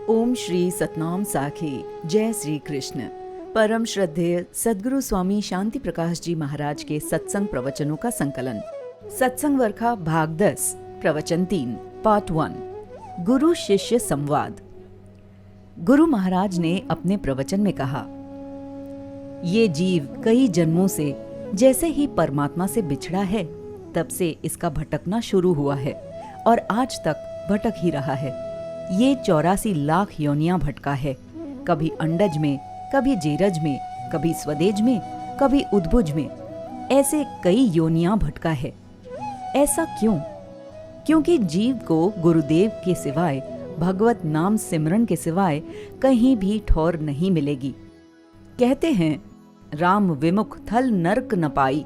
ओम श्री सतनाम साखी। जय श्री कृष्ण। परम श्रद्धेय सद्गुरु स्वामी शांति प्रकाश जी महाराज के सत्संग प्रवचनों का संकलन। सत्संग वर्खा भाग 10 प्रवचन 3 पार्ट 1 गुरु शिष्य संवाद। गुरु महाराज ने अपने प्रवचन में कहा, ये जीव कई जन्मों से जैसे ही परमात्मा से बिछड़ा है तब से इसका भटकना शुरू हुआ है और आज तक भटक ही रहा है। ये 84 लाख योनियां भटका है, कभी अंडज में, कभी जेरज में, कभी स्वदेज में, कभी उद्भुज में, ऐसे कई योनियां भटका है। ऐसा क्यों? क्योंकि जीव को गुरुदेव के सिवाय, भगवत नाम सिमरन के सिवाय कहीं भी ठौर नहीं मिलेगी। कहते हैं, राम विमुख थल नरक न पाई।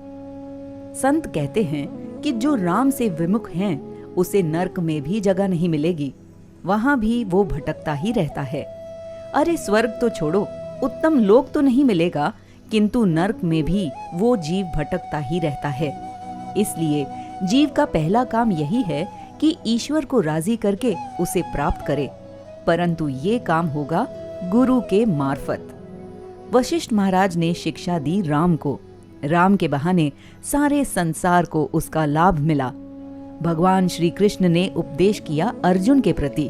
संत कहते हैं कि जो राम से विमुख हैं उसे नरक में भी जगह नहीं मिलेगी, वहां भी वो भटकता ही रहता है। अरे स्वर्ग तो छोड़ो, उत्तम लोक तो नहीं मिलेगा, किंतु नरक में भी वो जीव भटकता ही रहता है। इसलिए जीव का पहला काम यही है कि ईश्वर को राजी करके उसे प्राप्त करे, परंतु ये काम होगा गुरु के मार्फत। वशिष्ठ महाराज ने शिक्षा दी राम को, राम के बहाने सारे संसार को उसका लाभ मिला। भगवान श्री कृष्ण ने उपदेश किया अर्जुन के प्रति,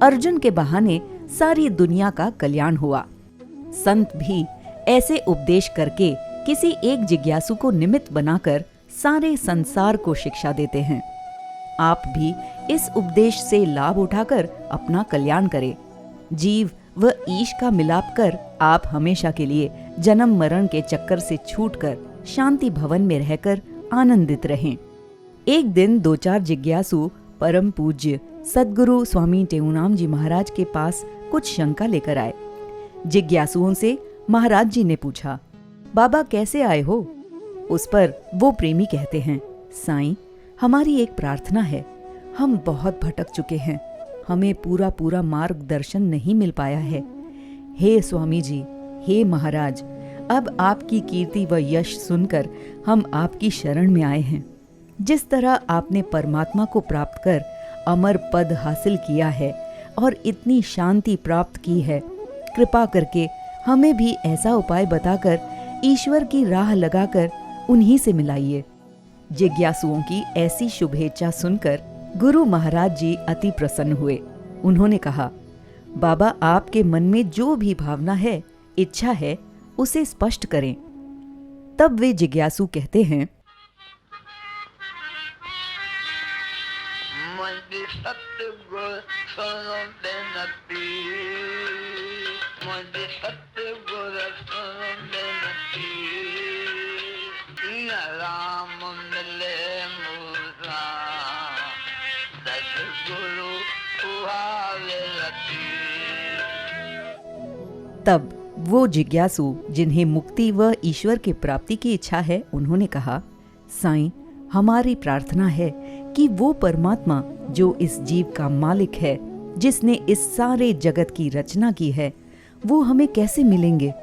अर्जुन के बहाने सारी दुनिया का कल्याण हुआ। संत भी ऐसे उपदेश करके किसी एक जिज्ञासु को निमित्त बनाकर सारे संसार को शिक्षा देते हैं। आप भी इस उपदेश से लाभ उठाकर अपना कल्याण करें। जीव व ईश का मिलाप कर आप हमेशा के लिए जन्म मरण के चक्कर से छूटकर शांति भवन में रहकर आनंदित रहें। एक दिन 2-4 जिज्ञासु परम पूज्य सद्गुरु स्वामी टेऊनाम जी महाराज के पास कुछ शंका लेकर आए। जिज्ञासुओं से महाराज जी ने पूछा, बाबा कैसे आए हो? उस पर वो प्रेमी कहते हैं, साईं, हमारी एक प्रार्थना है। हम बहुत भटक चुके हैं, हमें पूरा मार्गदर्शन नहीं मिल पाया है। हे स्वामी जी, हे महाराज, अब आपकी कीर्ति व यश सुनकर हम आपकी शरण में आए हैं। जिस तरह आपने परमात्मा को प्राप्त कर अमर पद हासिल किया है और इतनी शांति प्राप्त की है, कृपा करके हमें भी ऐसा उपाय बताकर ईश्वर की राह लगाकर उन्हीं से मिलाइए। जिज्ञासुओं की ऐसी शुभेच्छा सुनकर गुरु महाराज जी अति प्रसन्न हुए। उन्होंने कहा, बाबा, आपके मन में जो भी भावना है, इच्छा है, उसे स्पष्ट करें। तब वे जिज्ञासु कहते हैं, तब वो जिज्ञासु जिन्हें मुक्ति व ईश्वर की प्राप्ति की इच्छा है, उन्होंने कहा, साईं, हमारी प्रार्थना है कि वो परमात्मा जो इस जीव का मालिक है, जिसने इस सारे जगत की रचना की है, वो हमें कैसे मिलेंगे?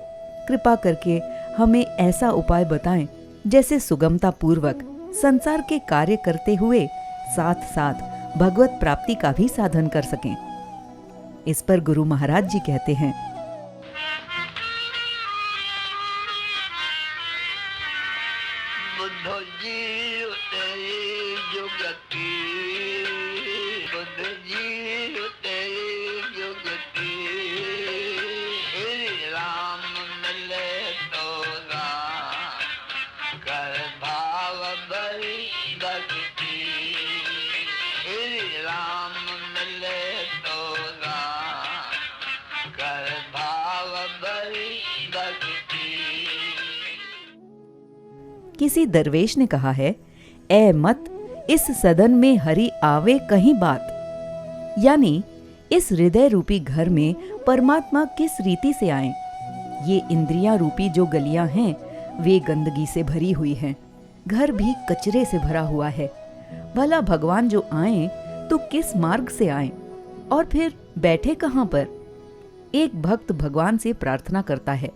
कृपा करके हमें ऐसा उपाय बताएं जैसे सुगमता पूर्वक संसार के कार्य करते हुए साथ साथ भगवत प्राप्ति का भी साधन कर सकें। इस पर गुरु महाराज जी कहते हैं, किसी दरवेश ने कहा है, ए मत, इस सदन में हरि आवे कहीं बात। यानी इस हृदय रूपी घर में परमात्मा किस रीति से आए? ये इंद्रियां रूपी जो गलियां हैं, वे गंदगी से भरी हुई हैं, घर भी कचरे से भरा हुआ है। भला भगवान जो आए तो किस मार्ग से आए और फिर बैठे कहां पर? एक भक्त भगवान से प्रार्थना करता है,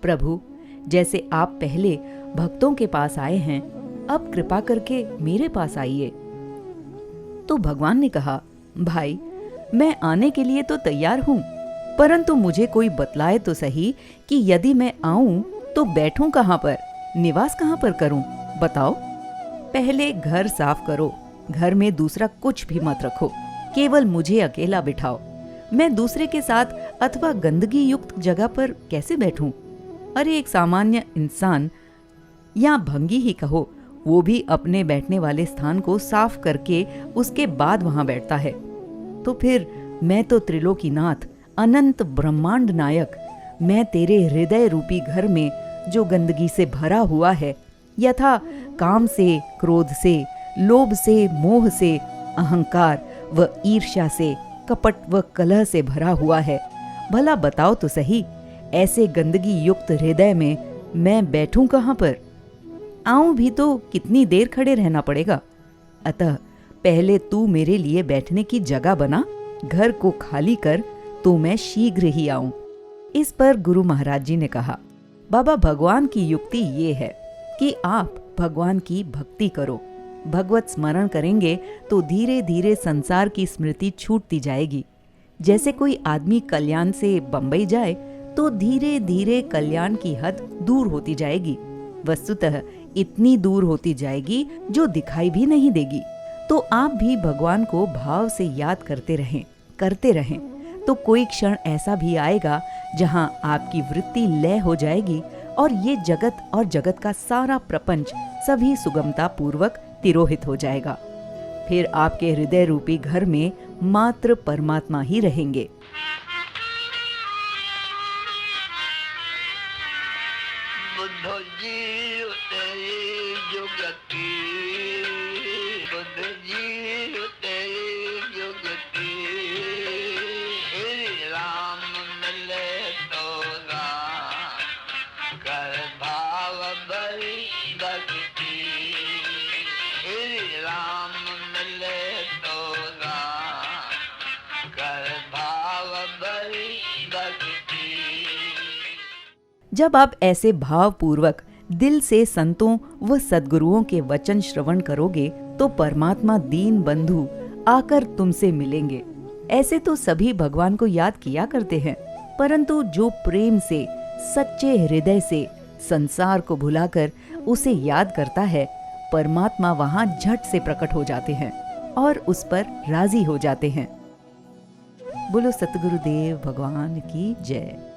प्रभु, जैसे आप पहले भक्तों के पास आए हैं, अब कृपा करके मेरे पास आइए। तो भगवान ने कहा, भाई, मैं आने के लिए तो तैयार हूं, परंतु मुझे कोई बतलाए तो सही कि यदि मैं आऊं तो बैठूं कहाँ पर, निवास कहाँ पर करूं, बताओ। पहले घर साफ करो, घर में दूसरा कुछ भी मत रखो, केवल मुझे अकेला बिठाओ। मैं दूसरे के साथ अथवा गंदगी युक्त जगह पर कैसे बैठूं? अरे एक सामान्य इंसान या भंगी ही कहो, वो भी अपने बैठने वाले स्थान को साफ करके उसके बाद वहां बैठता है। तो फिर मैं तो त्रिलोकीनाथ, अनंत ब्रह्मांड नायक, मैं तेरे हृदय रूपी घर में जो गंदगी से भरा हुआ है, यथा काम से, क्रोध से, लोभ से, मोह से, अहंकार व ईर्ष्या से, कपट व कलह से भरा हुआ है, भला बताओ तो सही, ऐसे गंदगी युक्त हृदय में मैं बैठूं कहाँ पर? आऊं भी तो कितनी देर खड़े रहना पड़ेगा। अतः पहले तू मेरे लिए बैठने की जगह बना, घर को खाली कर, तो मैं शीघ्र ही आऊं। इस पर गुरु महाराज जी ने कहा, बाबा भगवान की युक्ति ये है कि आप भगवान की भक्ति करो। भगवत स्मरण करेंगे तो धीरे धीरे संसार की स्मृति छूटती जाएगी। जैसे कोई आदमी कल्याण से बंबई जाए तो धीरे धीरे कल्याण की हद दूर होती जाएगी, वस्तुतः इतनी दूर होती जाएगी जो दिखाई भी नहीं देगी। तो आप भी भगवान को भाव से याद करते रहें तो कोई क्षण ऐसा भी आएगा जहां आपकी वृत्ति लय हो जाएगी और ये जगत और जगत का सारा प्रपंच सभी सुगमता पूर्वक तिरोहित हो जाएगा। फिर आपके हृदय रूपी घर में मात्र परमात्मा ही रहेंगे। जब आप ऐसे भाव पूर्वक दिल से संतों व सद्गुरुओं के वचन श्रवण करोगे तो परमात्मा दीन बंधु आकर तुमसे मिलेंगे। ऐसे तो सभी भगवान को याद किया करते हैं, परंतु जो प्रेम से, सच्चे हृदय से संसार को भुलाकर उसे याद करता है, परमात्मा वहां झट से प्रकट हो जाते हैं और उस पर राजी हो जाते हैं। बोलो सतगुरुदेव भगवान की जय।